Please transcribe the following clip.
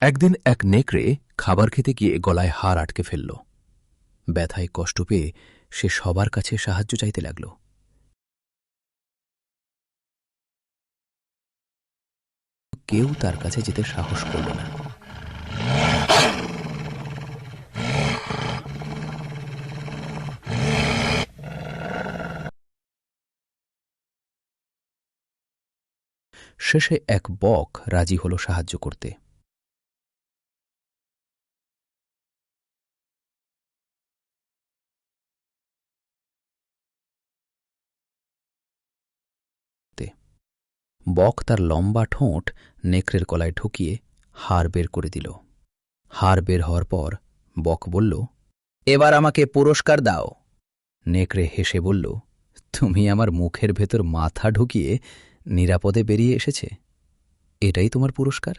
একদিন এক নেকড়ে খাবার খেতে গিয়ে গলায় হাড় আটকে ফেলল। ব্যথায় কষ্ট পেয়ে সে সবার কাছে সাহায্য চাইতে লাগল। কেউ তার কাছে যেতে সাহস করল না। শেষে এক বক রাজি হল সাহায্য করতে। বক তার লম্বা ঠোঁট নেকড়ের গলায় ঢুকিয়ে হাড় বের করে দিল। হাড় বের হওয়ার পর বক বলল, এবার আমাকে পুরস্কার দাও। নেকড়ে হেসে বলল, তুমি আমার মুখের ভেতর মাথা ঢুকিয়ে নিরাপদে বেরিয়ে এসেছে, এটাই তোমার পুরস্কার।